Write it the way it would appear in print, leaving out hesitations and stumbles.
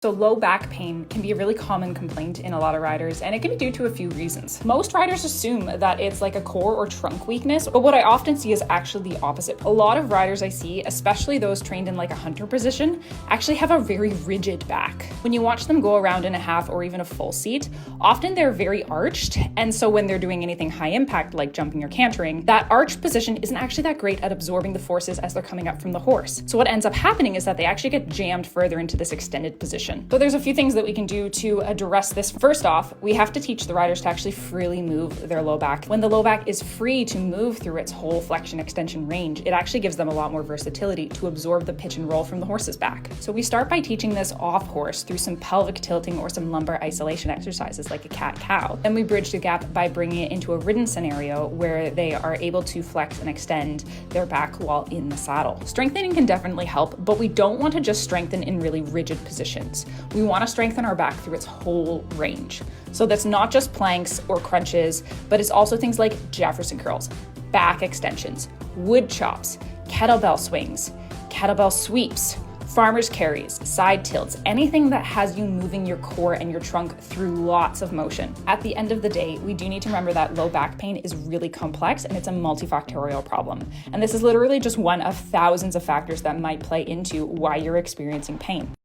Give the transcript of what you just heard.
So low back pain can be a really common complaint in a lot of riders, and it can be due to a few reasons. Most riders assume that it's like a core or trunk weakness, but what I often see is actually the opposite. A lot of riders I see, especially those trained in like a hunter position, actually have a very rigid back. When you watch them go around in a half or even a full seat, often they're very arched, and so when they're doing anything high impact like jumping or cantering, that arched position isn't actually that great at absorbing the forces as they're coming up from the horse. So what ends up happening is that they actually get jammed further into this extended position. So there's a few things that we can do to address this. First off, we have to teach the riders to actually freely move their low back. When the low back is free to move through its whole flexion extension range, it actually gives them a lot more versatility to absorb the pitch and roll from the horse's back. So we start by teaching this off horse through some pelvic tilting or some lumbar isolation exercises like a cat-cow. Then we bridge the gap by bringing it into a ridden scenario where they are able to flex and extend their back while in the saddle. Strengthening can definitely help, but we don't want to just strengthen in really rigid positions. We want to strengthen our back through its whole range. So that's not just planks or crunches, but it's also things like Jefferson curls, back extensions, wood chops, kettlebell swings, kettlebell sweeps, farmer's carries, side tilts, anything that has you moving your core and your trunk through lots of motion. At the end of the day, we do need to remember that low back pain is really complex and it's a multifactorial problem. And this is literally just one of thousands of factors that might play into why you're experiencing pain.